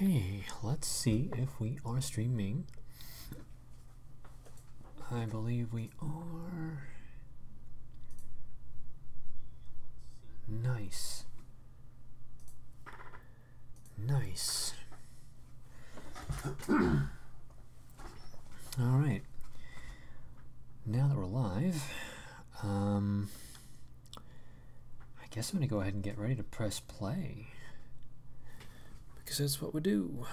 Okay, let's see if we are streaming. I believe we are. Nice. Nice. All right. Now that we're live, I guess I'm going to go ahead and get ready to press play. Because that's what we do.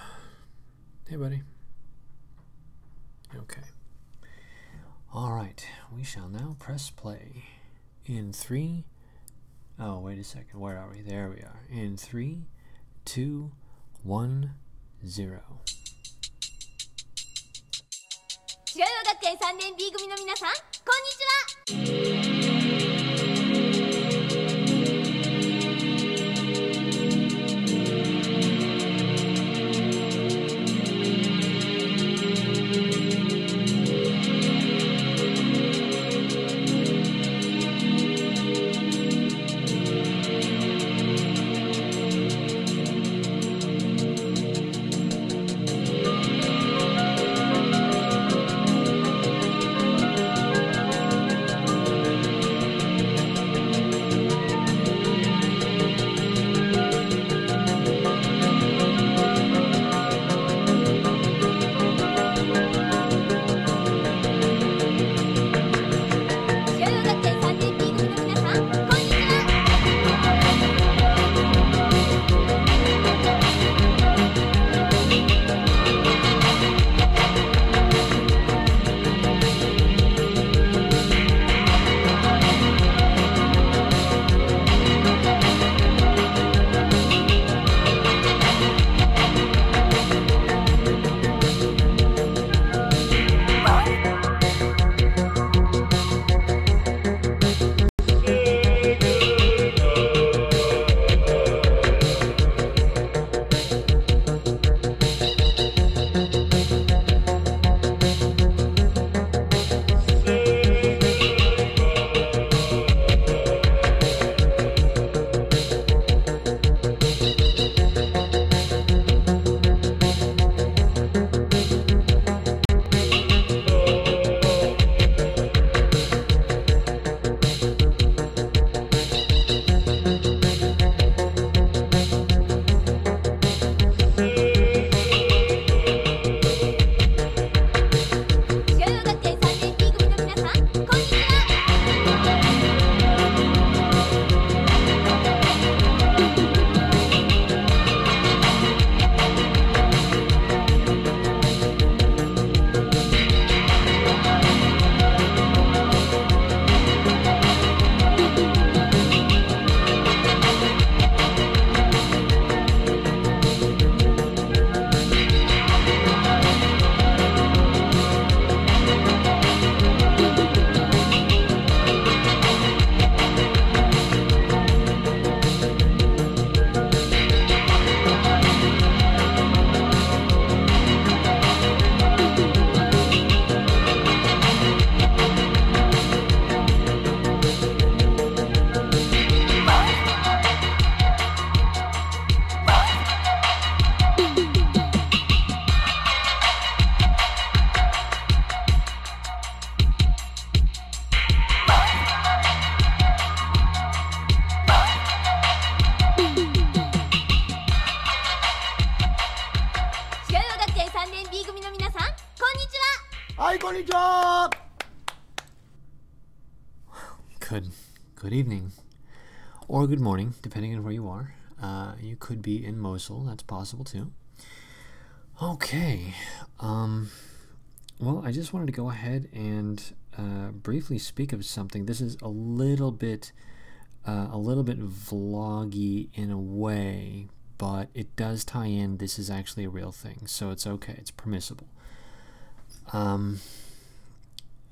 Hey, buddy. Okay. All right. We shall now press play. In 3... Oh, wait a second. Where are we? There we are. In 3, 2, 1, 0. 白岩学園3年 B 組の皆さん、こんにちは。Good evening, or good morning, depending on where you are. You could be in Mosul, that's possible too. Okay, well, I just wanted to go ahead and briefly speak of something. This is a little bit vloggy in a way, but it does tie in. This is actually a real thing, so it's okay, it's permissible.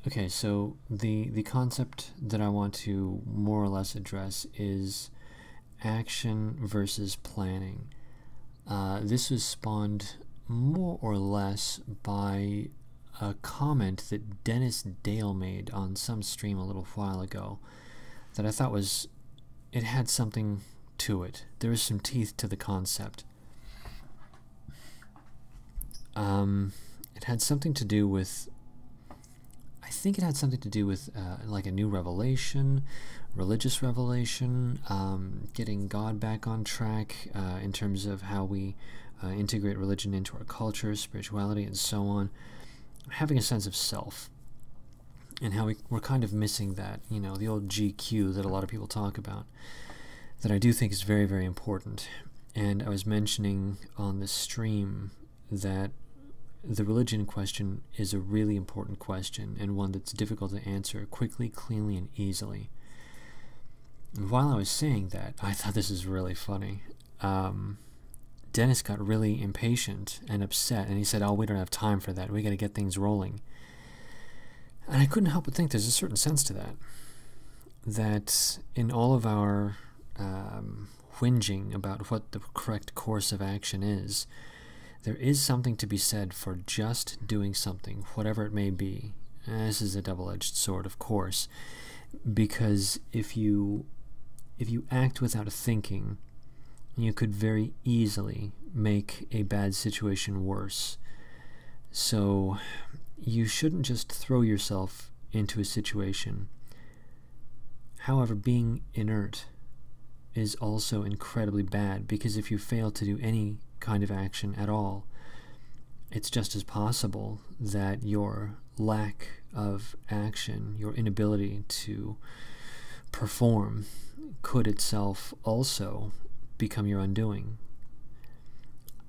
Okay, so the concept that I want to more or less address is action versus planning. This was spawned more or less by a comment that Dennis Dale made on some stream a little while ago that I thought it had something to it. There is some teeth to the concept. it had something to do with, I think it had something to do with like a new revelation, religious revelation, getting God back on track in terms of how we integrate religion into our culture, spirituality, and so on. Having a sense of self, and how we're kind of missing that, you know, the old GQ that a lot of people talk about, that I do think is very, very important. And I was mentioning on the stream that the religion question is a really important question, and one that's difficult to answer quickly, cleanly, and easily. And while I was saying that, I thought this is really funny. Dennis got really impatient and upset, and he said, "Oh, we don't have time for that. We got to get things rolling." And I couldn't help but think there's a certain sense to that. That in all of our whinging about what the correct course of action is, there is something to be said for just doing something, whatever it may be. And this is a double-edged sword, of course, because if you act without thinking, you could very easily make a bad situation worse. So you shouldn't just throw yourself into a situation. However, being inert is also incredibly bad, because if you fail to do any kind of action at all, it's just as possible that your lack of action, your inability to perform, could itself also become your undoing.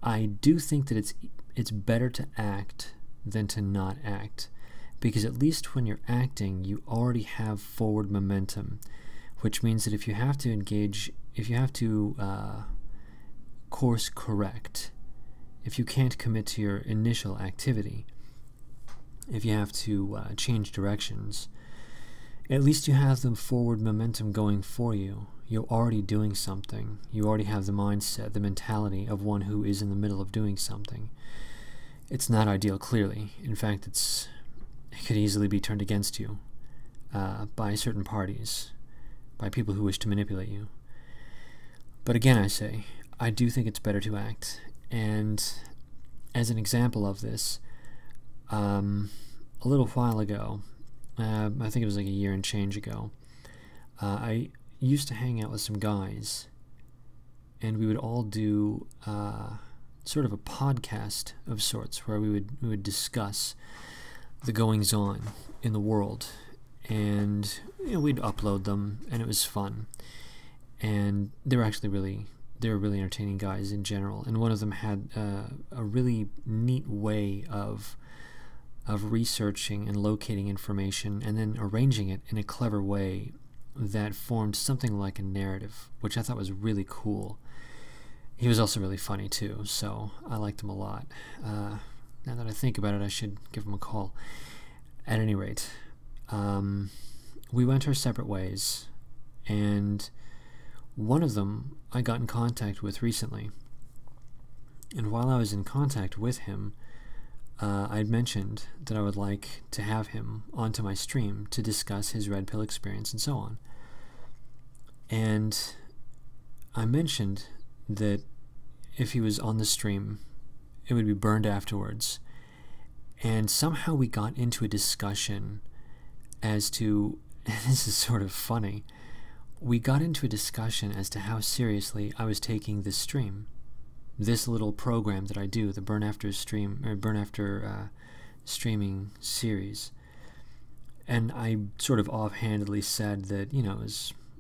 I do think that it's better to act than to not act, because at least when you're acting, you already have forward momentum, which means that if you have to course correct, if you can't commit to your initial activity, if you have to change directions, at least you have the forward momentum going for you. You're already doing something. You already have the mindset, the mentality of one who is in the middle of doing something. It's not ideal, clearly. In fact, it could easily be turned against you by certain parties, by people who wish to manipulate you. But again, I say, I do think it's better to act. And as an example of this, a little while ago, I think it was like a year and change ago, I used to hang out with some guys, and we would all do sort of a podcast of sorts, where we would discuss the goings-on in the world, and we'd upload them, and it was fun. And they were really entertaining guys in general, and one of them had a really neat way of researching and locating information and then arranging it in a clever way that formed something like a narrative, which I thought was really cool. He was also really funny too, so I liked him a lot. Now that I think about it, I should give him a call. At any rate, we went our separate ways, and one of them I got in contact with recently. And while I was in contact with him, I'd mentioned that I would like to have him onto my stream to discuss his red pill experience and so on. And I mentioned that if he was on the stream, it would be burned afterwards. And somehow we got into a discussion as to, and this is sort of funny, we got into a discussion as to how seriously I was taking this stream. This little program that I do, the Burn After streaming series. And I sort of offhandedly said that,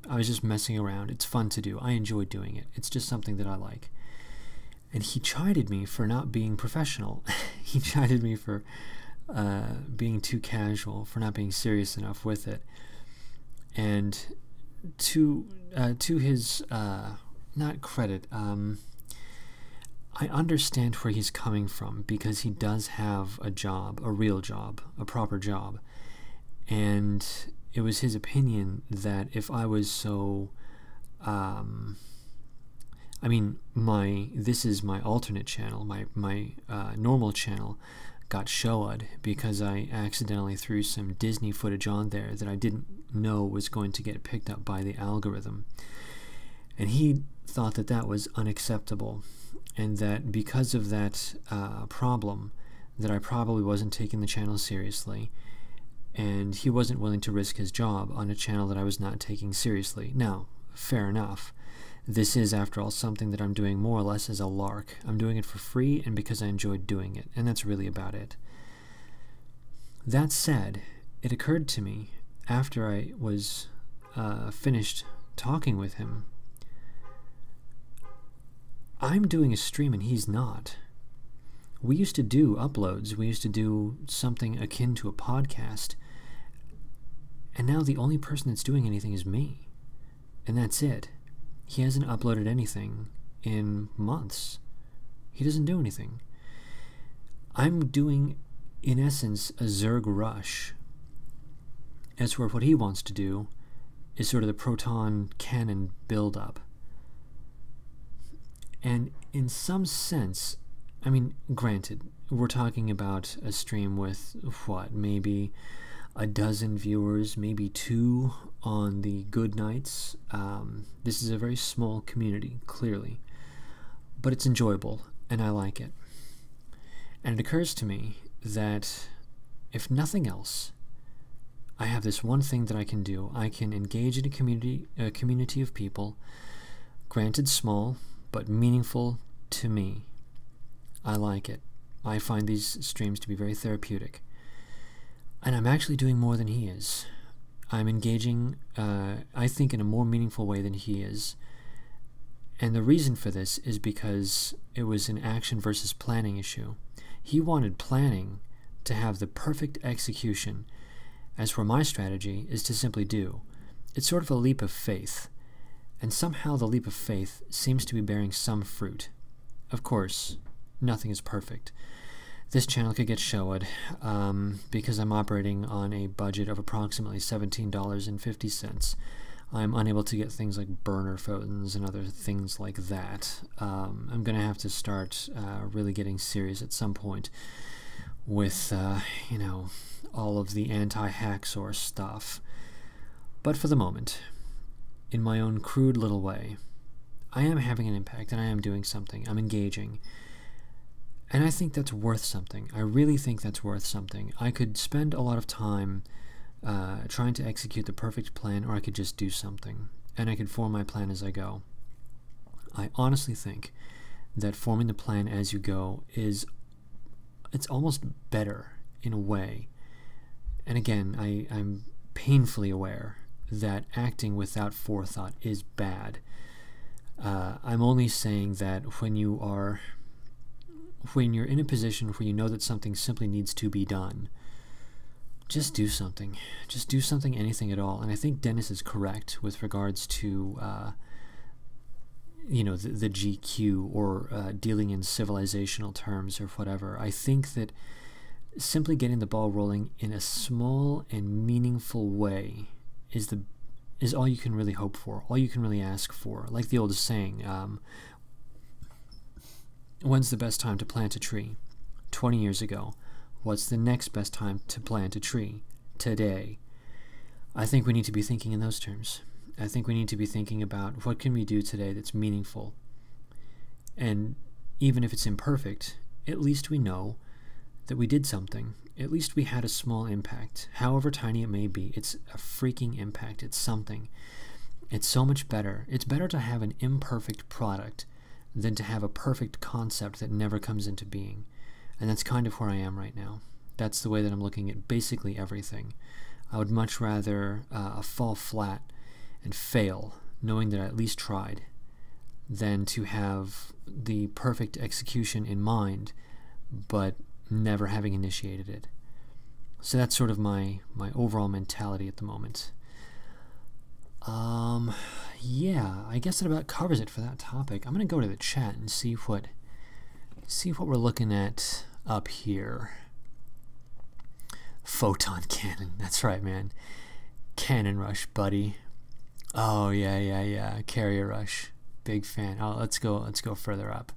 I was just messing around. It's fun to do. I enjoy doing it. It's just something that I like. And he chided me for not being professional. He chided me for being too casual, for not being serious enough with it. And to his not credit, I understand where he's coming from, because he does have a job, a real job, a proper job. And it was his opinion that if I was so, this is my alternate channel, my normal channel got showed because I accidentally threw some Disney footage on there that I didn't know was going to get picked up by the algorithm. And he thought that that was unacceptable, and that because of that problem, that I probably wasn't taking the channel seriously, and he wasn't willing to risk his job on a channel that I was not taking seriously. Now, fair enough. This is, after all, something that I'm doing more or less as a lark. I'm doing it for free and because I enjoyed doing it, and that's really about it. That said, it occurred to me after I was finished talking with him, I'm doing a stream and he's not. We used to do uploads. We used to do something akin to a podcast. And now the only person that's doing anything is me. And that's it. He hasn't uploaded anything in months. He doesn't do anything. I'm doing, in essence, a Zerg rush. As for what he wants to do is sort of the proton cannon build-up. And in some sense, I mean, granted, we're talking about a stream with, what, maybe a dozen viewers, maybe 2 on the good nights. This is a very small community, clearly. But it's enjoyable, and I like it. And it occurs to me that, if nothing else, I have this one thing that I can do. I can engage in a community of people, granted small, but meaningful to me. I like it. I find these streams to be very therapeutic. And I'm actually doing more than he is. I'm engaging, I think, in a more meaningful way than he is. And the reason for this is because it was an action versus planning issue. He wanted planning to have the perfect execution, as for my strategy is to simply do. It's sort of a leap of faith. And somehow the leap of faith seems to be bearing some fruit. Of course, nothing is perfect. This channel could get showed because I'm operating on a budget of approximately $17.50. I'm unable to get things like burner phones and other things like that. I'm going to have to start really getting serious at some point with, all of the anti-Hacksaw stuff. But for the moment, in my own crude little way, I am having an impact and I am doing something. I'm engaging. And I think that's worth something. I really think that's worth something. I could spend a lot of time trying to execute the perfect plan, or I could just do something. And I could form my plan as I go. I honestly think that forming the plan as you go it's almost better in a way. And again, I'm painfully aware that acting without forethought is bad. I'm only saying that when you're in a position where you know that something simply needs to be done, just do something. Just do something, anything at all. And I think Dennis is correct with regards to, the GQ or dealing in civilizational terms or whatever. I think that simply getting the ball rolling in a small and meaningful way is all you can really hope for, all you can really ask for. Like the old saying, when's the best time to plant a tree? 20 years ago. What's the next best time to plant a tree? Today. I think we need to be thinking in those terms. I think we need to be thinking about what can we do today that's meaningful. And even if it's imperfect, at least we know that we did something. At least we had a small impact. However tiny it may be, it's a freaking impact. It's something. It's so much better. It's better to have an imperfect product than to have a perfect concept that never comes into being. And that's kind of where I am right now. That's the way that I'm looking at basically everything. I would much rather fall flat and fail, knowing that I at least tried, than to have the perfect execution in mind, but never having initiated it. So that's sort of my overall mentality at the moment. Yeah, I guess that about covers it for that topic. I'm going to go to the chat and see what we're looking at up here. Photon cannon. That's right, man. Cannon Rush, buddy. Oh, yeah. Carrier Rush. Big fan. Oh, let's go further up.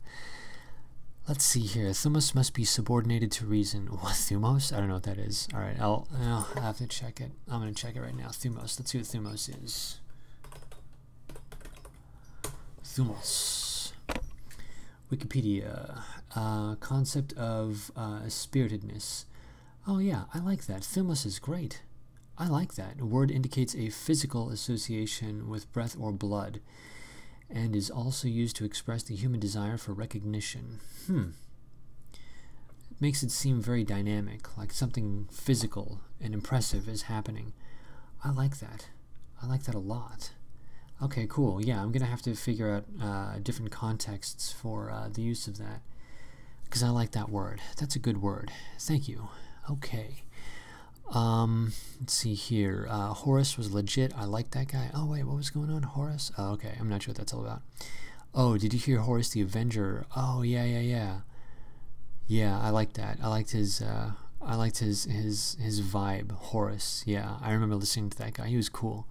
Let's see here. Thumos must be subordinated to reason. What, Thumos? I don't know what that is. All right, I'll have to check it. I'm going to check it right now. Thumos. Let's see what Thumos is. Thumos. Wikipedia. Concept of spiritedness. Oh yeah, I like that. Thumos is great. I like that. A word indicates a physical association with breath or blood, and is also used to express the human desire for recognition. Makes it seem very dynamic, like something physical and impressive is happening. I like that. I like that a lot. Okay, cool. Yeah, I'm going to have to figure out different contexts for the use of that, because I like that word. That's a good word. Thank you. Okay. Let's see here. Horus was legit. I like that guy. Oh, wait, what was going on? Horus? Oh, okay. I'm not sure what that's all about. Oh, did you hear Horus the Avenger? Oh, yeah. Yeah, I like that. I liked his vibe, Horus. Yeah, I remember listening to that guy. He was cool.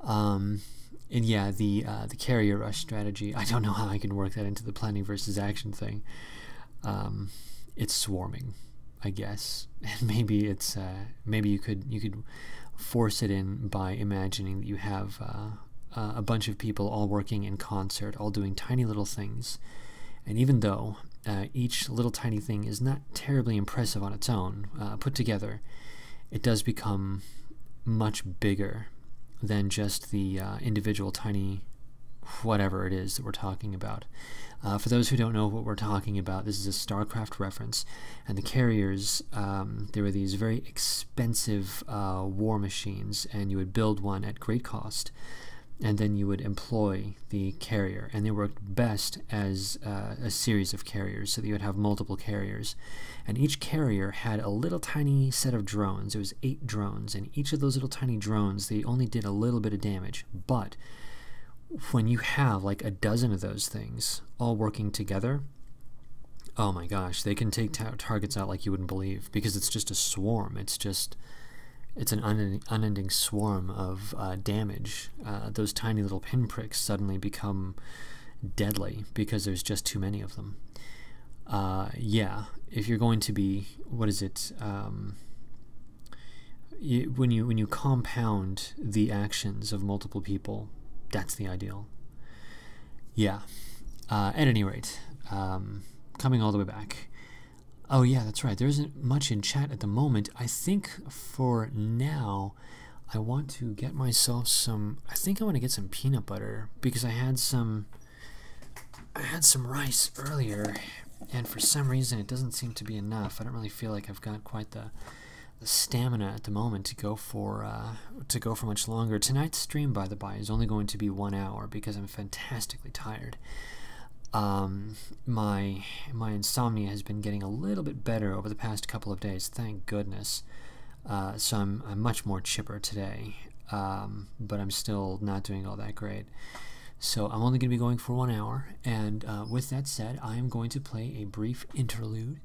And yeah, the carrier rush strategy. I don't know how I can work that into the planning versus action thing. It's swarming, I guess. And maybe it's maybe you could force it in by imagining that you have a bunch of people all working in concert, all doing tiny little things. And even though each little tiny thing is not terribly impressive on its own, put together, it does become much bigger than just the individual tiny whatever it is that we're talking about. For those who don't know what we're talking about, this is a StarCraft reference, and the carriers, they were these very expensive war machines, and you would build one at great cost, and then you would employ the carrier, and they worked best as a series of carriers, so that you would have multiple carriers, and each carrier had a little tiny set of drones. It was 8 drones, and each of those little tiny drones, they only did a little bit of damage, but when you have like a dozen of those things all working together, oh my gosh, they can take targets out like you wouldn't believe, because it's just a swarm. It's an unending swarm of damage. Those tiny little pinpricks suddenly become deadly because there's just too many of them. Yeah, if you're going to be, what is it? When you compound the actions of multiple people, that's the ideal. Yeah. At any rate, coming all the way back. Oh yeah, that's right. There isn't much in chat at the moment. I think for now, I want to get myself some. I think I want to get some peanut butter, because I had some rice earlier, and for some reason it doesn't seem to be enough. I don't really feel like I've got quite the stamina at the moment to go for much longer. Tonight's stream, by the by, is only going to be 1 hour because I'm fantastically tired. My insomnia has been getting a little bit better over the past couple of days, thank goodness. So I'm much more chipper today, but I'm still not doing all that great. So I'm only going to be going for 1 hour, and with that said, I am going to play a brief interlude.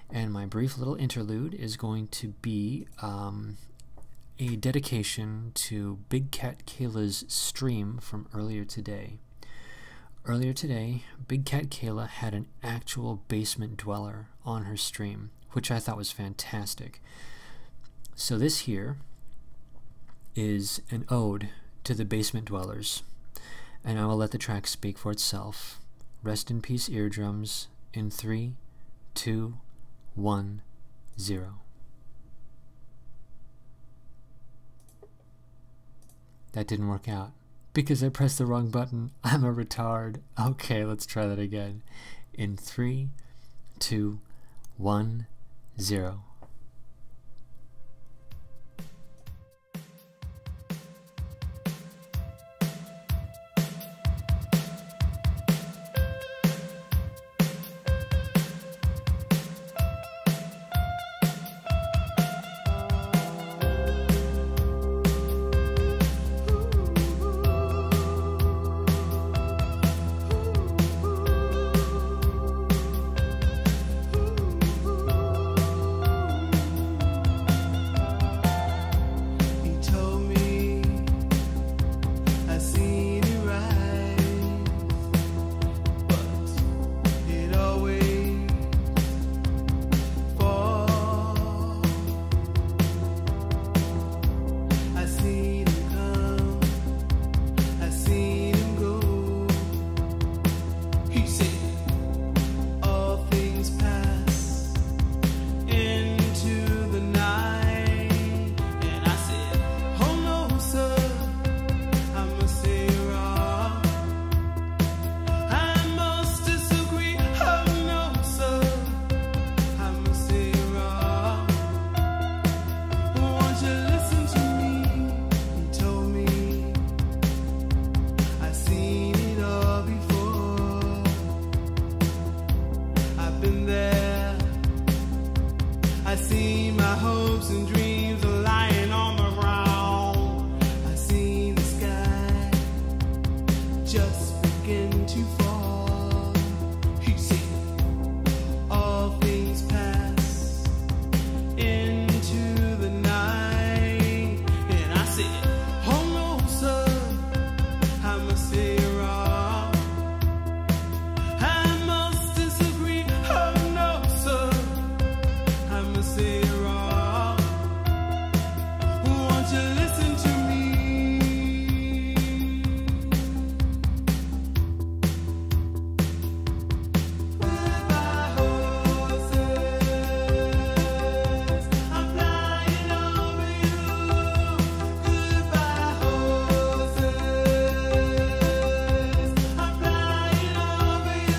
And my brief little interlude is going to be a dedication to Big Cat Kayla's stream from earlier today. Earlier today, Big Cat Kayla had an actual basement dweller on her stream, which I thought was fantastic. So this here is an ode to the basement dwellers, and I will let the track speak for itself. Rest in peace, eardrums, in 3, 2, 1, 0. That didn't work out because I pressed the wrong button. I'm a retard. Okay, let's try that again. In 3, 2, 1, 0. been there. I see my hopes and dreams are lying on the ground. I see the sky just begin to fall. You see, all things pass into the night, and I said, oh no, sir, I must say you're wrong. I must disagree. Oh no, sir, I must say you're wrong. Won't you listen to me? Goodbye, horses, I'm flying over you. Goodbye, horses, I'm flying over you.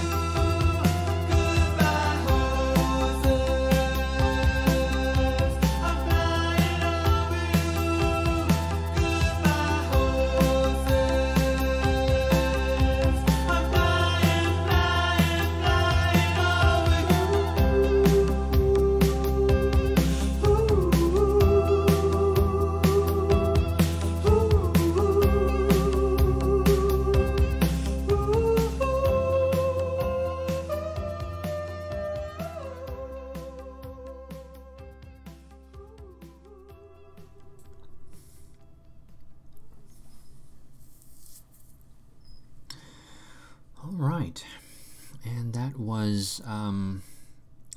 Goodbye, horses, I'm flying over you. Goodbye, horses, I'm flying, flying, flying over you. All right, and that was oh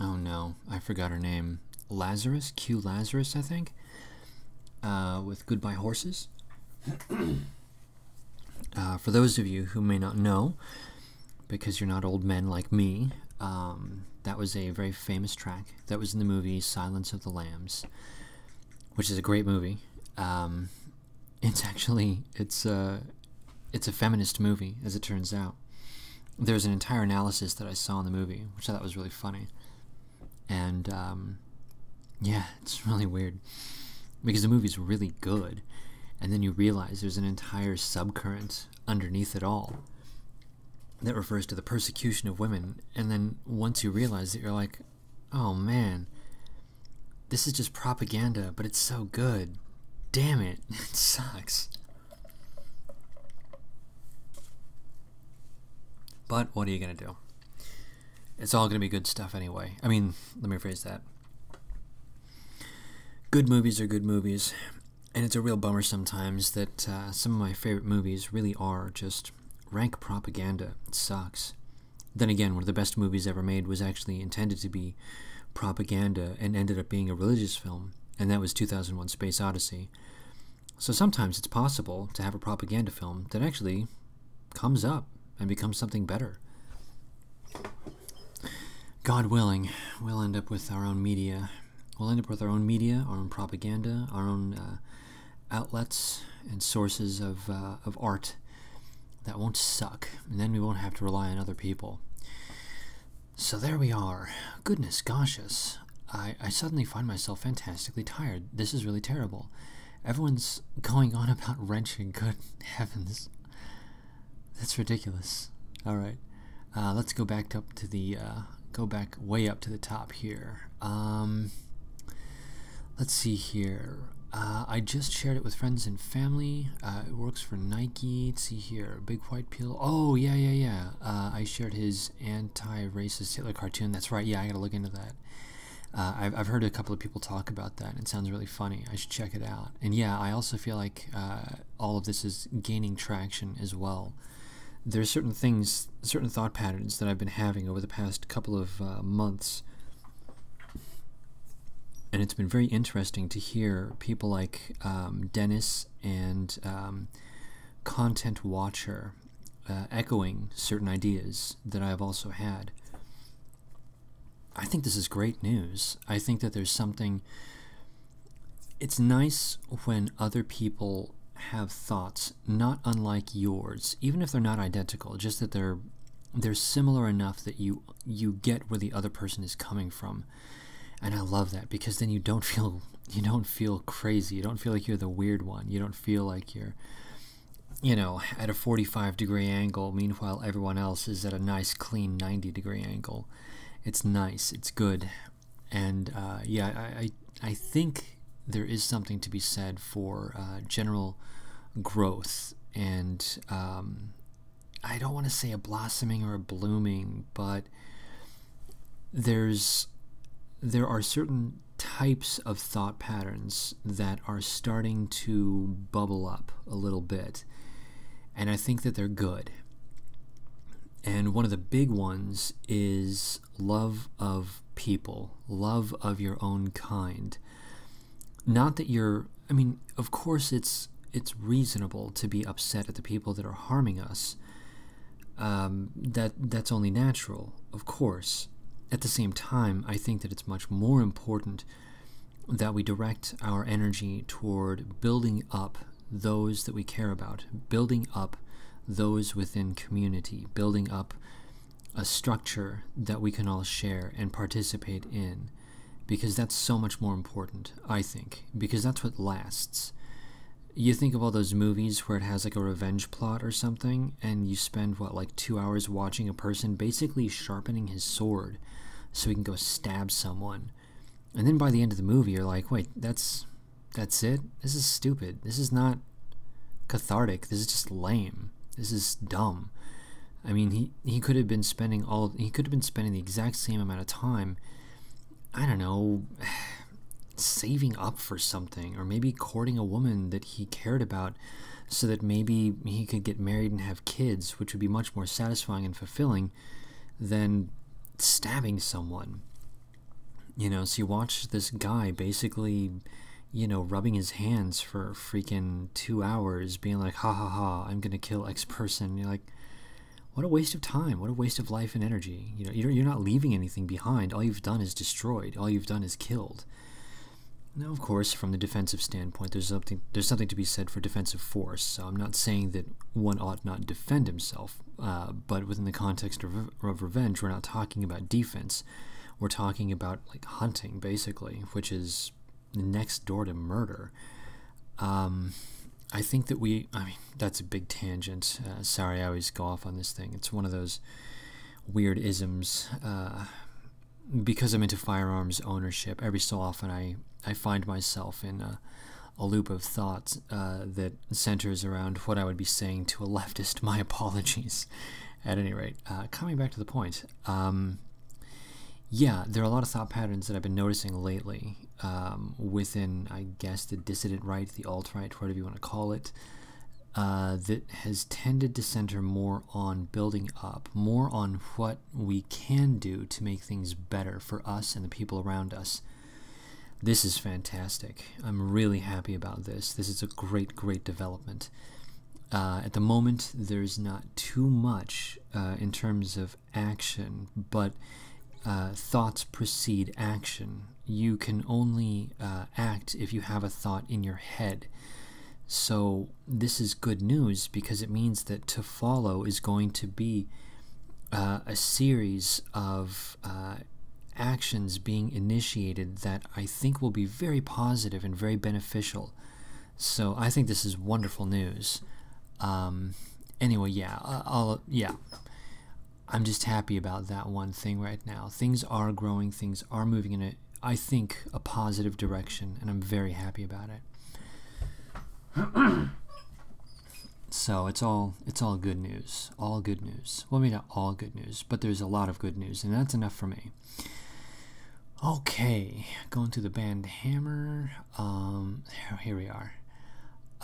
no, I forgot her name. Lazarus, Q Lazarus, I think, with Goodbye Horses. For those of you who may not know, because you're not old men like me, that was a very famous track that was in the movie Silence of the Lambs, which is a great movie. It's a feminist movie, as it turns out. There's an entire analysis that I saw in the movie, which I thought was really funny. And, yeah, it's really weird. Because the movie's really good, and then you realize there's an entire subcurrent underneath it all that refers to the persecution of women, and then once you realize it, you're like, oh man, this is just propaganda, but it's so good. Damn it, it sucks. But what are you gonna do? It's all gonna be good stuff anyway. I mean, let me rephrase that. Good movies are good movies, and it's a real bummer sometimes that some of my favorite movies really are just rank propaganda. It sucks. Then again, one of the best movies ever made was actually intended to be propaganda and ended up being a religious film, and that was 2001: Space Odyssey. So sometimes it's possible to have a propaganda film that actually comes up and becomes something better. God willing, we'll end up with our own media. We'll end up with our own media, our own propaganda, our own outlets and sources of art that won't suck, and then we won't have to rely on other people. So there we are. Goodness gracious. I suddenly find myself fantastically tired. This is really terrible. Everyone's going on about wrenching. Good heavens. That's ridiculous. Alright. Let's go back up to the, go back way up to the top here. Let's see here. I just shared it with friends and family. It works for Nike. Let's see here. Big White Pill. Oh, yeah. I shared his anti-racist Hitler cartoon. That's right. Yeah, I gotta look into that. I've heard a couple of people talk about that, and it sounds really funny. I should check it out. And yeah, I also feel like all of this is gaining traction as well. There's certain things, certain thought patterns that I've been having over the past couple of months, and it's been very interesting to hear people like Dennis and Content Watcher echoing certain ideas that I've also had. I think this is great news. I think that there's something... It's nice when other people have thoughts not unlike yours, even if they're not identical, just that they're similar enough that you get where the other person is coming from. And I love that, because then you don't feel crazy. You don't feel like you're the weird one. You don't feel like you're, at a 45-degree angle, meanwhile everyone else is at a nice clean 90-degree angle. it's nice, it's good, and yeah, I think there is something to be said for general growth, and I don't want to say a blossoming or a blooming, but there are certain types of thought patterns that are starting to bubble up a little bit, and I think that they're good. And one of the big ones is love of people, love of your own kind. Not that I mean, of course it's reasonable to be upset at the people that are harming us. That's only natural, of course. At the same time, I think that it's much more important that we direct our energy toward building up those that we care about, building up those within community, building up a structure that we can all share and participate in, because that's so much more important, I think, because that's what lasts. You think of all those movies where it has like a revenge plot or something, and you spend, what, like 2 hours watching a person basically sharpening his sword so he can go stab someone. And then by the end of the movie, you're like, wait, that's it? This is stupid. This is not cathartic. This is just lame. This is dumb. I mean, he could have been spending the exact same amount of time, I don't know, saving up for something, or maybe courting a woman that he cared about so that maybe he could get married and have kids, which would be much more satisfying and fulfilling than stabbing someone. So you watch this guy basically, rubbing his hands for freaking 2 hours, being like, ha ha ha, I'm gonna kill X person. You're like, what a waste of time, what a waste of life and energy. You're not leaving anything behind. All you've done is destroyed. All you've done is killed. Now, of course, from the defensive standpoint, there's something to be said for defensive force. So I'm not saying that one ought not defend himself, but within the context of revenge, we're not talking about defense. We're talking about like hunting, basically, which is next door to murder. I think that that's a big tangent. Sorry, I always go off on this thing. It's one of those weird isms. Because I'm into firearms ownership, every so often I find myself in a loop of thought that centers around what I would be saying to a leftist. My apologies. At any rate, coming back to the point, yeah, there are a lot of thought patterns that I've been noticing lately within, I guess, the dissident right, the alt-right, whatever you want to call it, that has tended to center more on building up, more on what we can do to make things better for us and the people around us. This is fantastic. I'm really happy about this. This is a great, great development. At the moment, there's not too much in terms of action, but thoughts precede action. You can only act if you have a thought in your head. So this is good news, because it means that to follow is going to be a series of actions being initiated that I think will be very positive and very beneficial. So I think this is wonderful news. Anyway, yeah, I'm just happy about that one thing right now. Things are growing, things are moving in I think, a positive direction, and I'm very happy about it. So it's all good news. All good news. Well, maybe not all good news, but there's a lot of good news, and that's enough for me. Okay, going to the band Hammer. Here we are.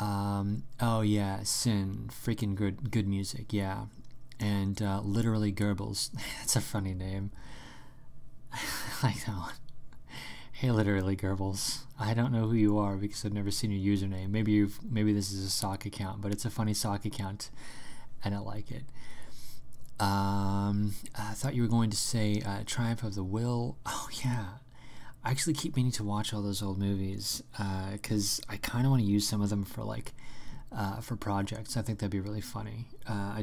Oh yeah, Sin. Freaking good music, yeah. And literally Goebbels. That's a funny name. I like that one. Hey, literally Goebbels. I don't know who you are because I've never seen your username. Maybe this is a sock account, but it's a funny sock account, and I like it. I thought you were going to say Triumph of the Will. Oh yeah, I actually keep meaning to watch all those old movies because I kind of want to use some of them for for projects. I think that'd be really funny. I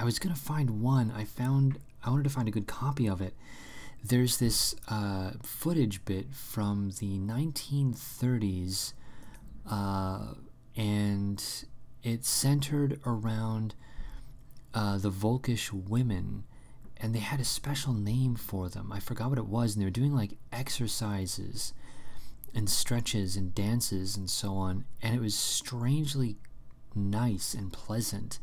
was gonna find one. I wanted to find a good copy of it. There's this footage bit from the 1930s, and it's centered around the Volkish women, and they had a special name for them. I forgot what it was, and they were doing like exercises and stretches and dances and so on, and it was strangely nice and pleasant,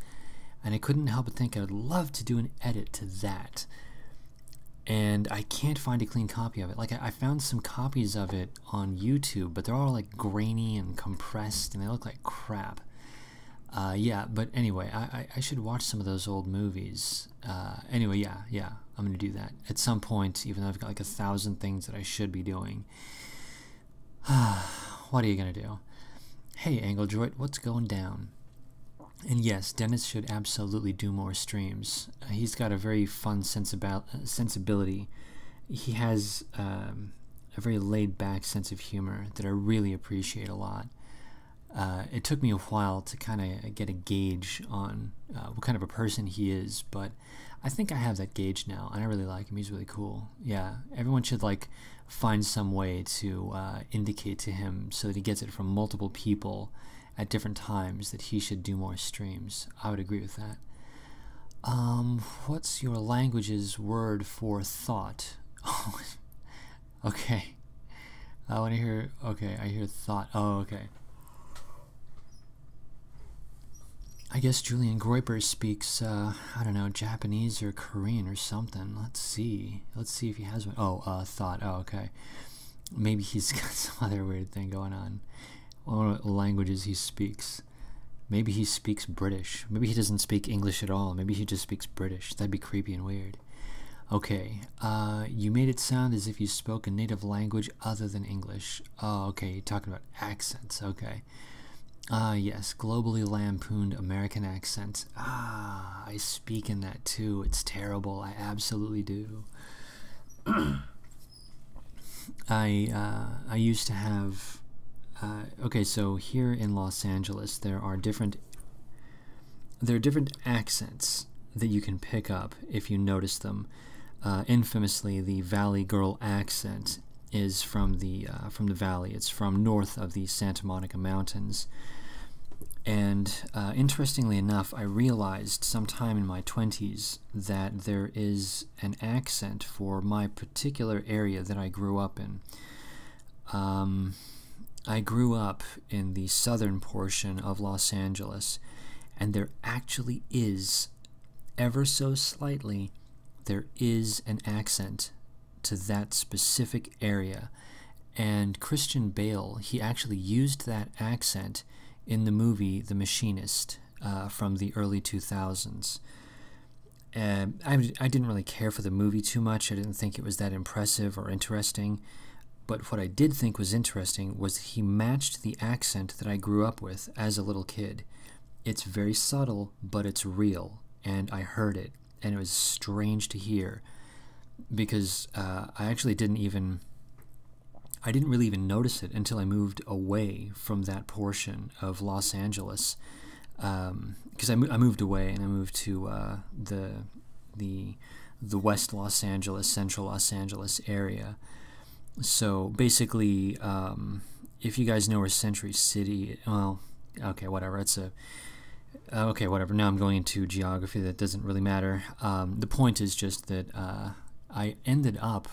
and I couldn't help but think I would love to do an edit to that. And I can't find a clean copy of it. Like, I found some copies of it on YouTube, but they're all like grainy and compressed, and they look like crap. Yeah, but anyway, I should watch some of those old movies. Anyway, yeah, I'm gonna do that at some point, even though I've got like 1,000 things that I should be doing. What are you gonna do? Hey, Angledroid, what's going down? And yes, Dennis should absolutely do more streams. He's got a very fun sensibility. He has a very laid-back sense of humor that I really appreciate a lot. It took me a while to kind of get a gauge on what kind of a person he is, but I think I have that gauge now, and I really like him. He's really cool. Yeah, everyone should like find some way to indicate to him so that he gets it from multiple people at different times that he should do more streams. I would agree with that. What's your language's word for thought? Oh, okay. I want to hear. Okay, I hear thought. Oh, okay. I guess Julian Groiper speaks, I don't know, Japanese or Korean or something. Let's see. Let's see if he has one. Oh, thought. Oh, okay. Maybe he's got some other weird thing going on. I don't know what languages he speaks. Maybe he speaks British. Maybe he doesn't speak English at all. Maybe he just speaks British. That'd be creepy and weird. Okay. You made it sound as if you spoke a native language other than English. Oh, okay. You're talking about accents. Okay. Yes, globally lampooned American accent. I speak in that too. It's terrible. I absolutely do. I used to have, okay, so here in Los Angeles, there are different accents that you can pick up if you notice them. Infamously, the Valley Girl accent is from the valley. It's from north of the Santa Monica Mountains. And interestingly enough, I realized sometime in my 20s that there is an accent for my particular area that I grew up in. I grew up in the southern portion of Los Angeles, and there actually is, ever so slightly, there is an accent to that specific area. And Christian Bale, he actually used that accent in the movie The Machinist from the early 2000s. I didn't really care for the movie too much. I didn't think it was that impressive or interesting. But what I did think was interesting was he matched the accent that I grew up with as a little kid. It's very subtle, but it's real. And I heard it, and it was strange to hear, because I actually didn't really even notice it until I moved away from that portion of Los Angeles. Because I moved away, and I moved to the West Los Angeles, Central Los Angeles area. So basically, if you guys know where Century City, well, okay, whatever. Okay, whatever. Now I'm going into geography. That doesn't really matter. The point is just that I ended up,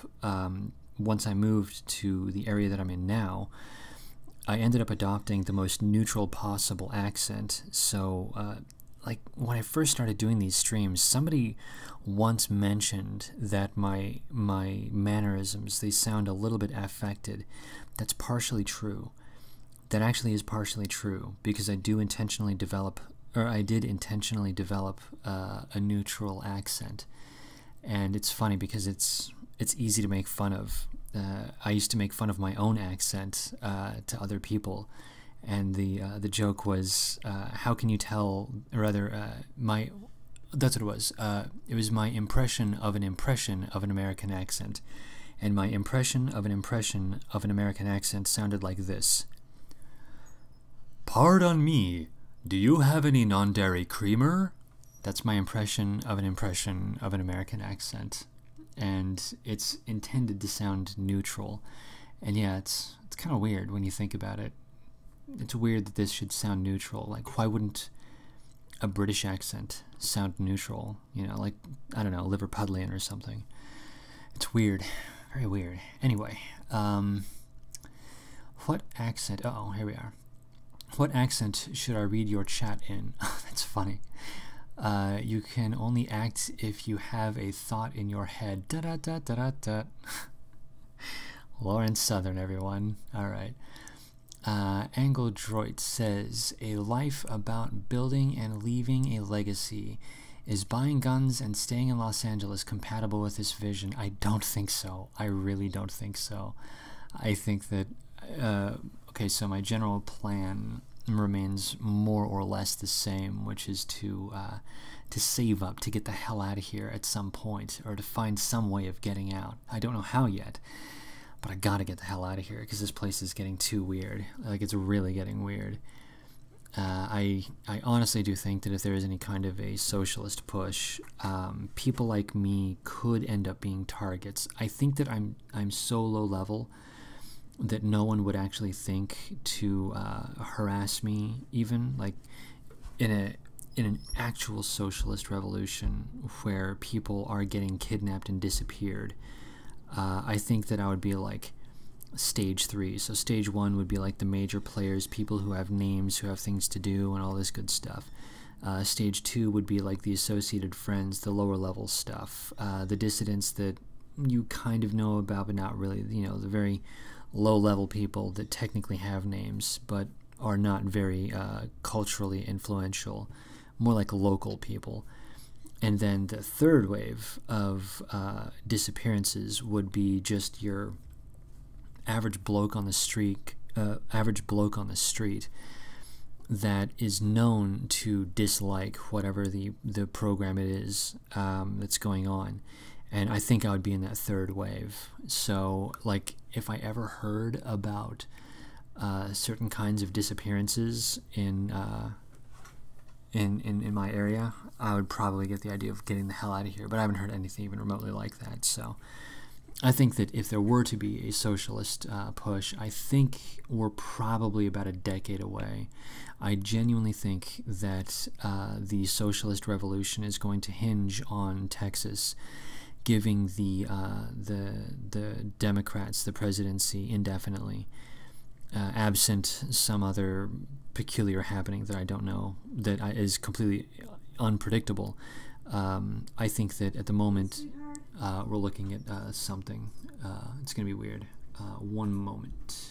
once I moved to the area that I'm in now, I ended up adopting the most neutral possible accent. So, like, when I first started doing these streams, somebody once mentioned that my mannerisms, they sound a little bit affected. That's partially true. That actually is partially true, because I did intentionally develop a neutral accent. And it's funny because it's easy to make fun of. I used to make fun of my own accent to other people, and the joke was, how can you tell? Or rather, that's what it was. It was my impression of an American accent, and my impression of an American accent sounded like this. Pardon me, do you have any non-dairy creamer? That's my impression of an American accent. And it's intended to sound neutral. And yeah, it's kind of weird when you think about it. It's weird that this should sound neutral. Like, why wouldn't a British accent sound neutral, you know, like, I don't know, Liverpudlian or something. It's weird, very weird. Anyway, what accent, oh, here we are. What accent should I read your chat in? That's funny. You can only act if you have a thought in your head. Da da da da da da. Lauren Southern, everyone. All right. Angle Droid says, a life about building and leaving a legacy. Is buying guns and staying in Los Angeles compatible with this vision? I don't think so. I really don't think so. I think that, okay, so my general plan remains more or less the same, which is to save up, to get the hell out of here at some point, or to find some way of getting out. I don't know how yet, but I gotta get the hell out of here because this place is getting too weird. Like, it's really getting weird. I honestly do think that if there is any kind of a socialist push, people like me could end up being targets. I think that I'm so low level that no one would actually think to harass me, even like in an actual socialist revolution where people are getting kidnapped and disappeared. I think that I would be like stage 3. So stage 1 would be like the major players, people who have names, who have things to do, and all this good stuff. Stage 2 would be like the associated friends, the lower level stuff, the dissidents that you kind of know about but not really, you know, the very low level people that technically have names but are not very culturally influential, more like local people. And then the third wave of disappearances would be just your average bloke on the street, that is known to dislike whatever the program it is that's going on. And I think I would be in that third wave. So, like, if I ever heard about certain kinds of disappearances in my area, I would probably get the idea of getting the hell out of here. But I haven't heard anything even remotely like that. So I think that if there were to be a socialist push, I think we're probably about a decade away. I genuinely think that the socialist revolution is going to hinge on Texas giving the Democrats the presidency indefinitely, absent some other peculiar happening that I don't know, that is completely unpredictable. I think that at the moment we're looking at something. It's going to be weird. One moment.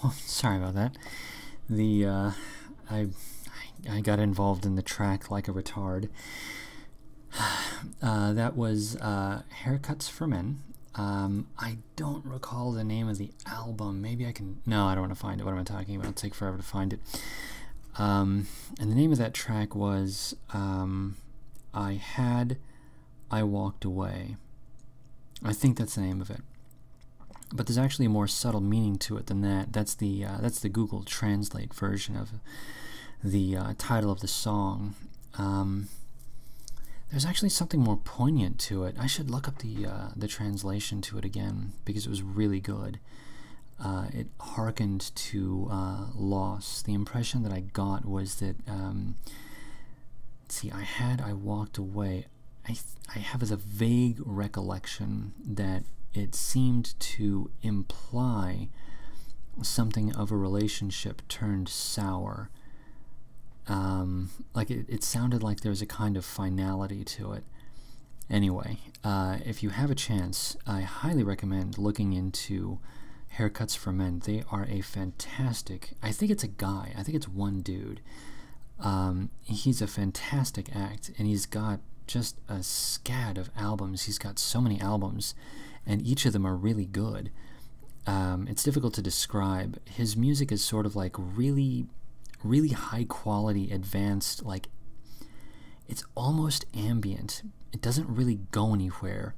Oh, sorry about that. I got involved in the track like a retard. That was Haircuts for Men. I don't recall the name of the album. Maybe I can... No, I don't want to find it. What am I talking about? It'll take forever to find it. And the name of that track was I Walked Away. I think that's the name of it. But there's actually a more subtle meaning to it than that. That's the Google Translate version of the title of the song. There's actually something more poignant to it. I should look up the translation to it again because it was really good. It harkened to loss. The impression that I got was that, let's see, I walked away. I have a vague recollection that it seemed to imply something of a relationship turned sour. Like it sounded like there was a kind of finality to it. Anyway, if you have a chance, I highly recommend looking into Haircuts for Men. They are a fantastic... I think it's a guy. I think it's one dude. He's a fantastic act, and he's got just a scad of albums. He's got so many albums, and each of them are really good. It's difficult to describe. His music is sort of like really high quality, advanced, like it's almost ambient. It doesn't really go anywhere,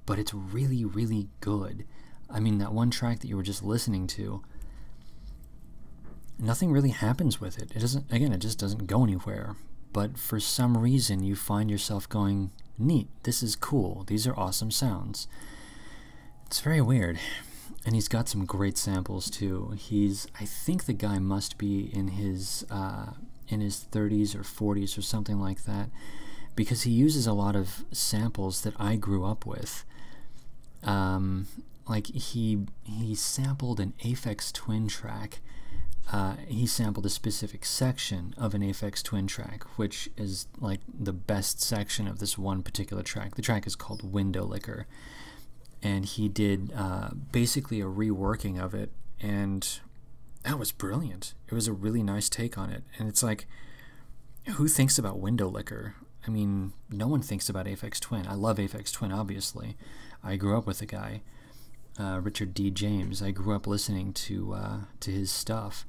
but it's really, really good. I mean, that one track that you were just listening to, nothing really happens with it. It doesn't, again, it just doesn't go anywhere. But for some reason, you find yourself going, neat, this is cool, these are awesome sounds. It's very weird. And he's got some great samples too. I think the guy must be in his 30s or 40s or something like that, because he uses a lot of samples that I grew up with. Like he sampled an Aphex Twin track. He sampled a specific section of an Aphex Twin track, which is like the best section of this one particular track. The track is called Window Licker. And he did basically a reworking of it, and that was brilliant. It was a really nice take on it. And it's like, who thinks about Window Licker? I mean, no one thinks about Aphex Twin. I love Aphex Twin, obviously. I grew up with the guy, Richard D. James. I grew up listening to his stuff.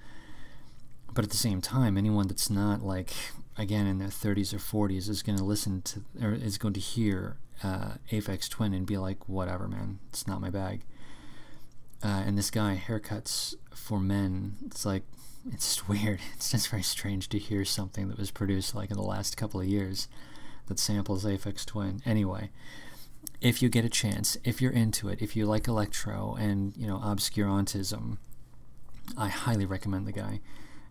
But at the same time, anyone that's not, like, again, in their 30s or 40s is going to listen to, or is going to hear Aphex Twin and be like, whatever, man, it's not my bag. And this guy, Haircuts for Men, it's like, it's just weird. It's just very strange to hear something that was produced like in the last couple of years that samples Aphex Twin. Anyway, if you get a chance, if you're into it, if you like electro and, you know, obscurantism, I highly recommend the guy.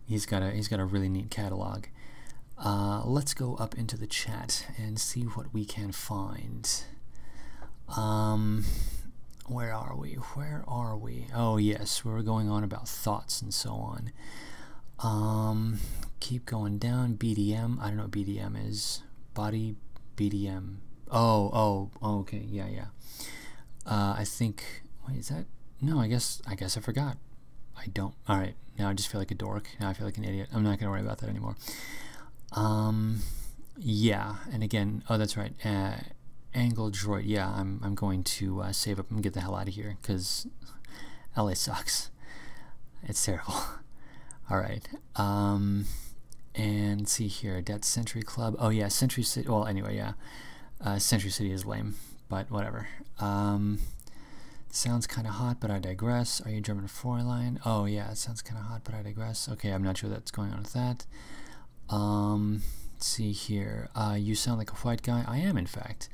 He's got a really neat catalog. Let's go up into the chat and see what we can find. Where are we? Oh yes, we were going on about thoughts and so on. Keep going down. BDM. I don't know what BDM is. Body BDM. Oh, okay, yeah. I think, wait, is that? No, I guess I forgot. I don't. Alright, now I just feel like a dork. Now I feel like an idiot. I'm not going to worry about that anymore. Yeah, and again, oh, that's right, Angle Droid, yeah, I'm going to save up and get the hell out of here, because LA sucks. It's terrible. Alright, and see here, Dead Century Club, oh yeah, Century City, well, anyway, yeah, Century City is lame, but whatever. Sounds kind of hot, but I digress. Are you German Fräulein? Oh yeah, it sounds kind of hot, but I digress. Okay, I'm not sure what's going on with that. Let's see here. You sound like a white guy. I am, in fact.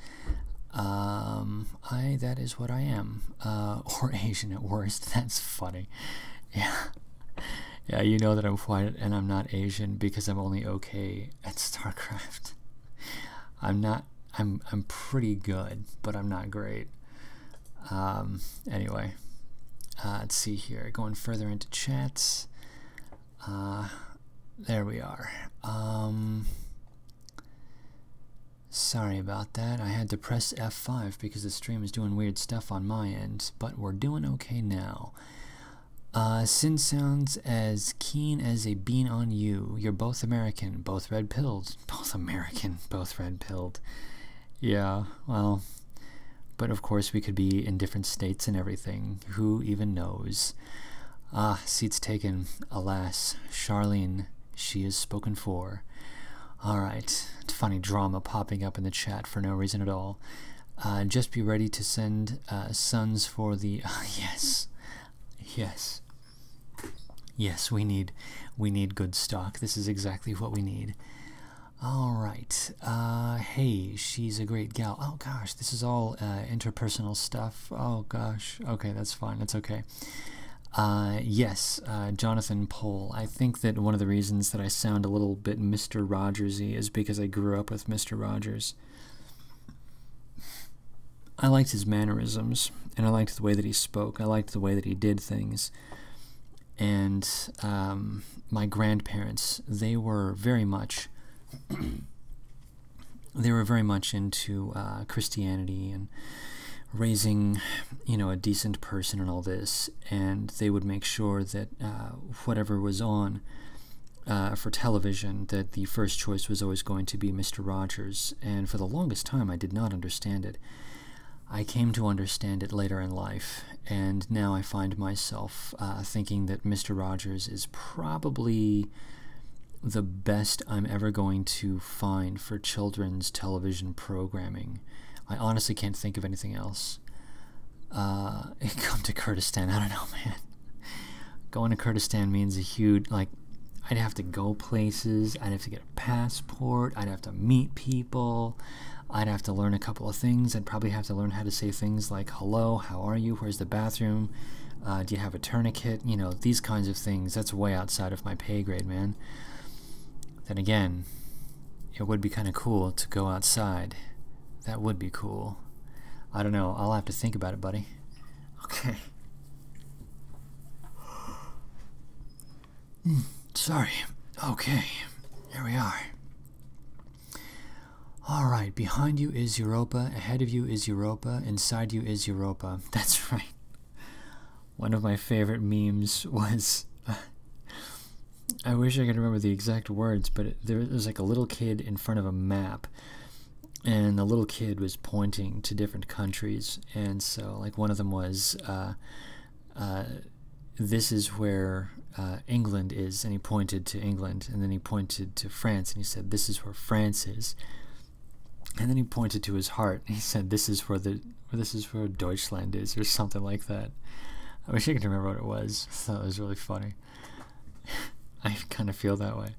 That is what I am. Or Asian at worst. That's funny. Yeah. Yeah, you know that I'm white and I'm not Asian because I'm only okay at StarCraft. I'm pretty good, but I'm not great. Anyway. Let's see here. Going further into chats. There we are. Sorry about that. I had to press F5 because the stream is doing weird stuff on my end, but we're doing okay now. Sin sounds as keen as a bean on you. You're both American, both red-pilled. Both American, both red-pilled. Yeah, well, but of course we could be in different states and everything. Who even knows? Ah, seats taken. Alas, Charlene, she is spoken for. Alright, funny drama popping up in the chat for no reason at all. Just be ready to send sons for the... yes. Yes. Yes, we need good stock. This is exactly what we need. Alright. Hey, she's a great gal. Oh gosh, this is all interpersonal stuff. Oh gosh. Okay, that's fine. That's okay. Yes, Jonathan Pohl. I think that one of the reasons that I sound a little bit Mr. Rogers-y is because I grew up with Mr. Rogers. I liked his mannerisms, and I liked the way that he spoke. I liked the way that he did things. And my grandparents, they were very much into Christianity and raising, a decent person and all this, and they would make sure that whatever was on for television, that the first choice was always going to be Mr. Rogers, and for the longest time I did not understand it. I came to understand it later in life, and now I find myself thinking that Mr. Rogers is probably the best I'm ever going to find for children's television programming. I honestly can't think of anything else. Come to Kurdistan, I don't know, man. Going to Kurdistan means a huge, I'd have to go places, I'd have to get a passport, I'd have to meet people, I'd have to learn a couple of things. I'd probably have to learn how to say things like, hello, how are you, where's the bathroom, do you have a tourniquet, these kinds of things. That's way outside of my pay grade, man. Then again, it would be kind of cool to go outside. That would be cool. I don't know, I'll have to think about it, buddy. Okay. Sorry. Okay, here we are. Alright, behind you is Europa, ahead of you is Europa, inside you is Europa. That's right. One of my favorite memes was... I wish I could remember the exact words, but there was like a little kid in front of a map, and the little kid was pointing to different countries, and so like one of them was, this is where England is, and he pointed to England, and then he pointed to France, and he said, this is where France is. And then he pointed to his heart, and he said, this is where Deutschland is, or something like that. I wish I could remember what it was. I thought it was really funny. I kind of feel that way.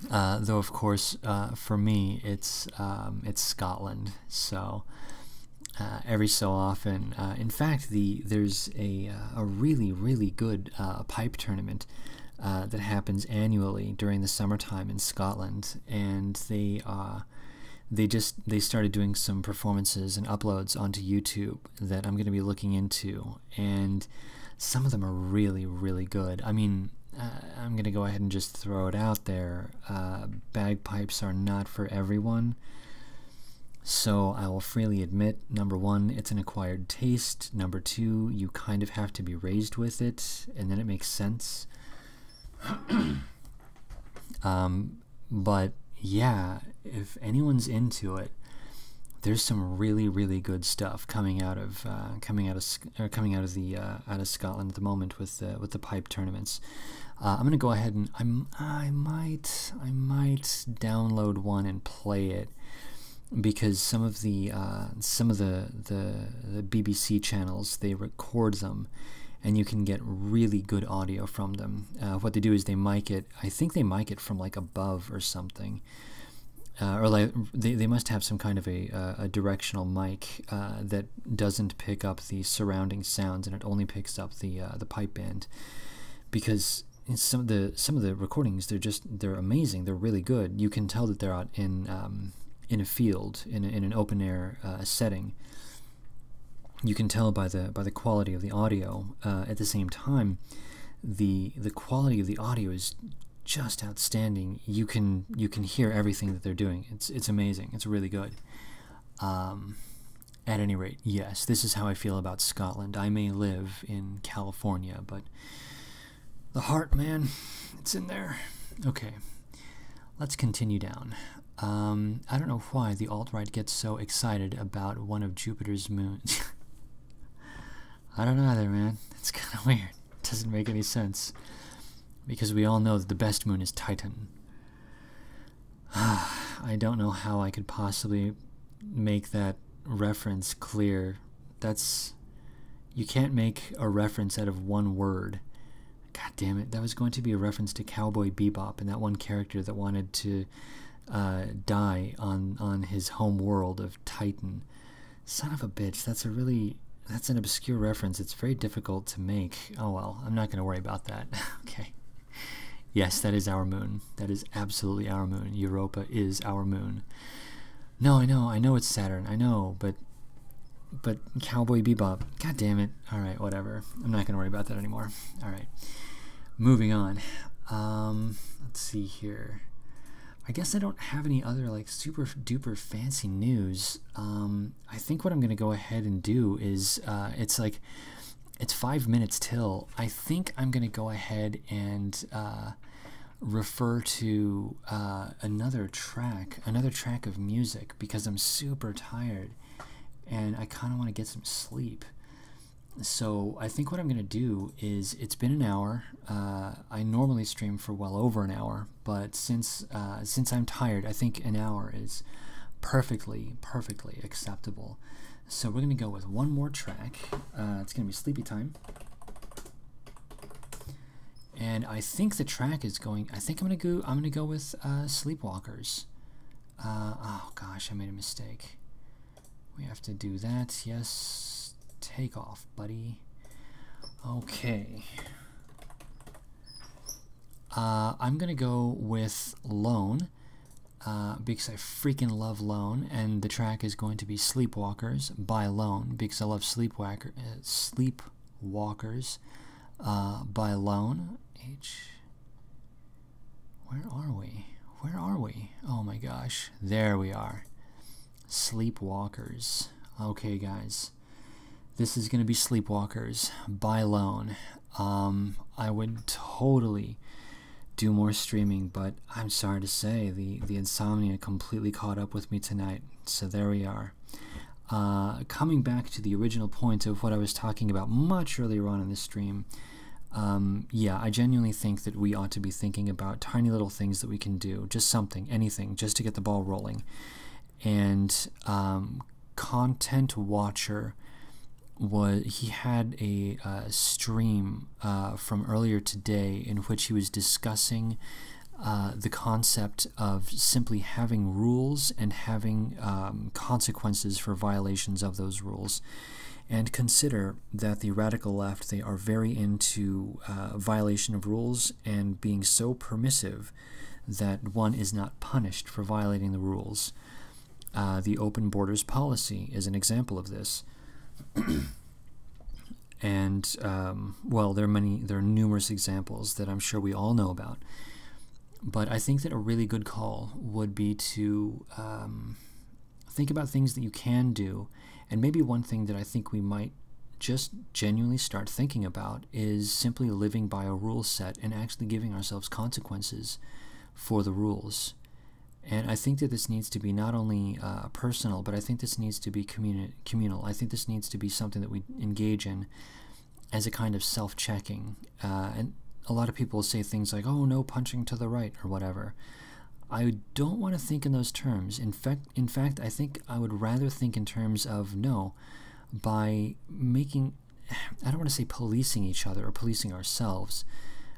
Though, of course, for me, it's Scotland. So every so often, in fact, there's a really, really good pipe tournament that happens annually during the summertime in Scotland, and they started doing some performances and uploads onto YouTube that I'm going to be looking into, and some of them are really, really good. I mean, I'm going to go ahead and just throw it out there. Bagpipes are not for everyone, so I will freely admit, number one, it's an acquired taste. Number two, you kind of have to be raised with it, and then it makes sense. But yeah, if anyone's into it, there's some really, really good stuff coming out of Scotland at the moment with the pipe tournaments. I'm gonna go ahead and I might download one and play it, because some of the BBC channels, they record them, and you can get really good audio from them. What they do is they mic it. I think they mic it from like above or something, or like they must have some kind of a directional mic that doesn't pick up the surrounding sounds, and it only picks up the pipe band. Because some of the recordings, they're amazing. They're really good. You can tell that they're out in a field, in an open air setting. You can tell by the quality of the audio. At the same time, the quality of the audio is just outstanding. You can hear everything that they're doing. It's amazing. It's really good. At any rate, yes, this is how I feel about Scotland. I may live in California, but the heart, man, it's in there. Okay, let's continue down. I don't know why the alt-right gets so excited about one of Jupiter's moons. I don't know either, man. It's kind of weird. It doesn't make any sense. Because we all know that the best moon is Titan. I don't know how I could possibly make that reference clear. You can't make a reference out of one word. God damn it, that was going to be a reference to Cowboy Bebop and that one character that wanted to die on his home world of Titan. Son of a bitch, that's an obscure reference. It's very difficult to make. Oh well, I'm not going to worry about that. Okay. Yes, that is our moon. That is absolutely our moon. Europa is our moon. No, I know it's Saturn. I know, but Cowboy Bebop. God damn it. All right, whatever. I'm not going to worry about that anymore. All right. Moving on. Let's see here. I guess I don't have any other like super duper fancy news. I think what I'm going to go ahead and do is it's 5 minutes till. I think I'm going to go ahead and refer to another track of music because I'm super tired and I kind of want to get some sleep. So I think what I'm going to do is, it's been an hour. I normally stream for well over an hour, but since I'm tired, I think an hour is perfectly acceptable. So we're going to go with one more track. It's going to be Sleepy Time. And I think the track is going, I think I'm going to go with Sleepwalkers. Oh gosh, I made a mistake. We have to do that. Yes. Take off, buddy. Okay. I'm going to go with Lone. Because I freaking love Lone, and the track is going to be Sleepwalkers by Lone, because I love Sleepwalkers by Lone. Where are we? Oh my gosh, there we are. Sleepwalkers. Okay, guys, this is going to be Sleepwalkers by Lone. I would totally do more streaming, but I'm sorry to say the insomnia completely caught up with me tonight, so there we are. Coming back to the original point of what I was talking about much earlier on in this stream, yeah, I genuinely think that we ought to be thinking about tiny little things that we can do, just something, anything, just to get the ball rolling. And Content Watcher, he had a stream from earlier today in which he was discussing the concept of simply having rules and having consequences for violations of those rules. And consider that the radical left, they are very into violation of rules and being so permissive that one is not punished for violating the rules. The open borders policy is an example of this. And well, there are numerous examples that I'm sure we all know about, but I think that a really good call would be to think about things that you can do. And maybe one thing that I think we might just genuinely start thinking about is simply living by a rule set and actually giving ourselves consequences for the rules. And I think that this needs to be not only personal, but I think this needs to be communal. I think this needs to be something that we engage in as a kind of self-checking. And a lot of people say things like, oh, no punching to the right or whatever. I don't want to think in those terms. In fact, I think I would rather think in terms of, no, by making, I don't want to say policing each other or policing ourselves,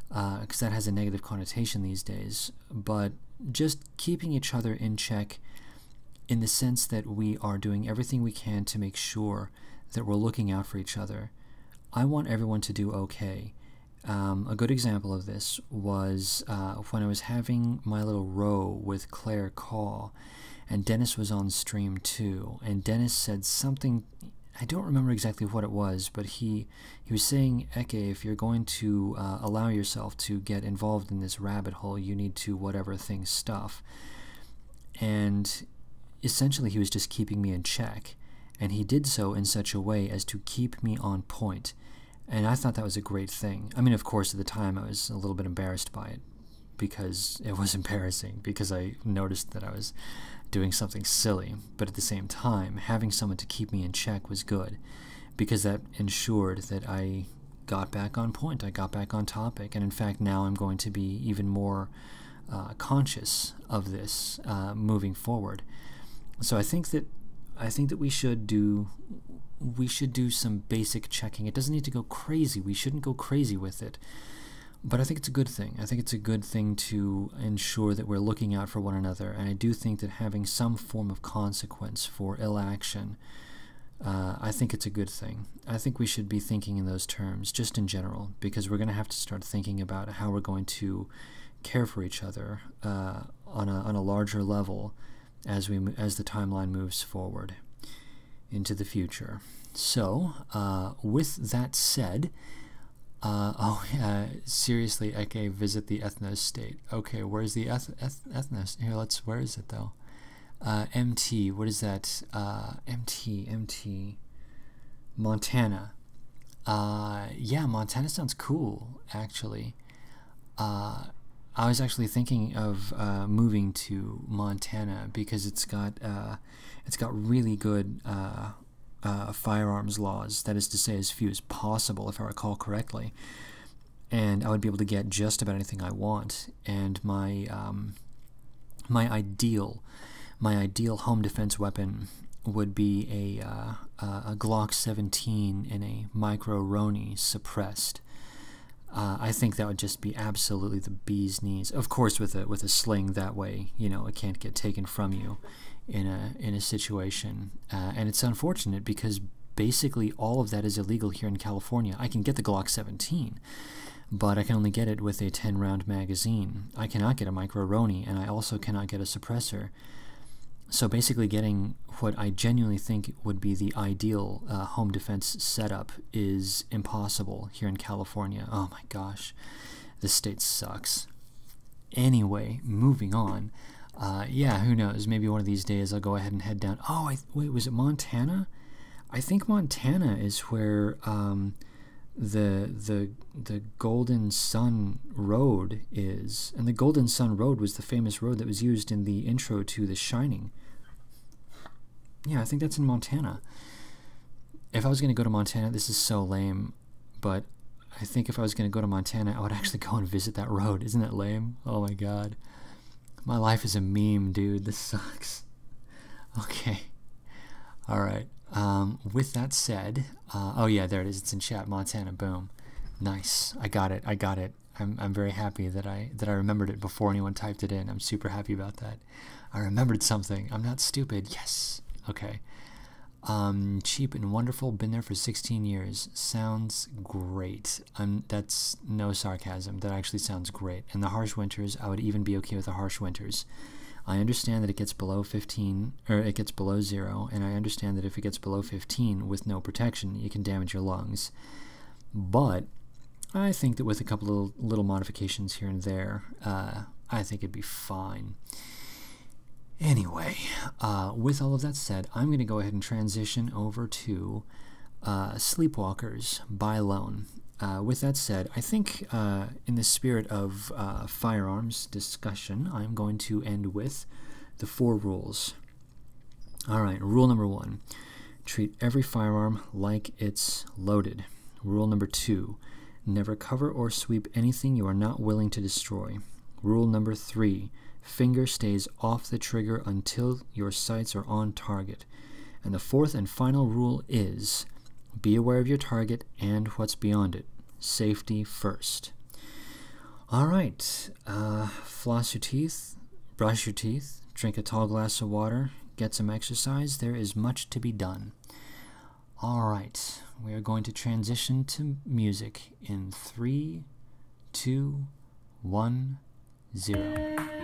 because that has a negative connotation these days, but just keeping each other in check in the sense that we are doing everything we can to make sure that we're looking out for each other. I want everyone to do okay. A good example of this was when I was having my little row with Claire Caw, and Dennis was on stream too, and Dennis said something, I don't remember exactly what it was, but he was saying, Eke, if you're going to allow yourself to get involved in this rabbit hole, you need to whatever thing stuff. And essentially he was just keeping me in check. and he did so in such a way as to keep me on point. And I thought that was a great thing. I mean, of course, at the time I was a little bit embarrassed by it, because it was embarrassing, because I noticed that I was doing something silly. But at the same time, having someone to keep me in check was good, because that ensured that I got back on point, I got back on topic, and in fact now I'm going to be even more conscious of this moving forward. So I think that we should do some basic checking. It doesn't need to go crazy. We shouldn't go crazy with it. But I think it's a good thing. I think it's a good thing to ensure that we're looking out for one another. And I do think that having some form of consequence for ill action, I think it's a good thing. I think we should be thinking in those terms, just in general, because we're going to have to start thinking about how we're going to care for each other on a larger level as the timeline moves forward into the future. So, with that said, seriously, okay, visit the ethnos state. Okay, where's the ethnos? Here, where is it though? MT, what is that? MT, Montana. Yeah, Montana sounds cool, actually. I was actually thinking of moving to Montana because it's got really good firearms laws. That is to say, as few as possible, if I recall correctly. And I would be able to get just about anything I want. And my ideal home defense weapon would be a Glock 17 in a micro Roni suppressed. I think that would just be absolutely the bee's knees. Of course, with a sling, that way, it can't get taken from you in a situation. And it's unfortunate because basically all of that is illegal here in California. I can get the Glock 17, but I can only get it with a 10-round magazine. I cannot get a micro Roni, and I also cannot get a suppressor. So basically getting what I genuinely think would be the ideal home defense setup is impossible here in California. Oh my gosh, this state sucks. Anyway, moving on. Yeah, who knows? Maybe one of these days I'll go ahead and head down. Oh, wait, was it Montana? I think Montana is where the Golden Sun Road is, and the Golden Sun Road was the famous road that was used in the intro to The Shining. Yeah, I think that's in Montana. If I was going to go to Montana, this is so lame, but I think if I was going to go to Montana, I would actually go and visit that road. Isn't that lame? Oh my god. My life is a meme, dude. This sucks. Okay. Alright. With that said, oh yeah, there it is. It's in chat. Montana. Boom. Nice. I got it. I'm very happy that I remembered it before anyone typed it in. I'm super happy about that. I remembered something. I'm not stupid. Yes. Okay. Cheap and wonderful. Been there for 16 years. Sounds great. That's no sarcasm. That actually sounds great. And the harsh winters, I would even be okay with the harsh winters. I understand that it gets below 15, or it gets below 0, and I understand that if it gets below 15 with no protection, it can damage your lungs. But I think that with a couple of little modifications here and there, I think it'd be fine. Anyway, with all of that said, I'm going to go ahead and transition over to Sleepwalkers by Lone. With that said, I think in the spirit of firearms discussion, I'm going to end with the 4 rules. Alright, rule number 1, treat every firearm like it's loaded. Rule number 2, never cover or sweep anything you are not willing to destroy. Rule number 3, finger stays off the trigger until your sights are on target. And the 4th and final rule is, be aware of your target and what's beyond it. Safety first. Alright, floss your teeth, brush your teeth, drink a tall glass of water, get some exercise. There is much to be done. Alright, we are going to transition to music in 3, 2, 1, 0.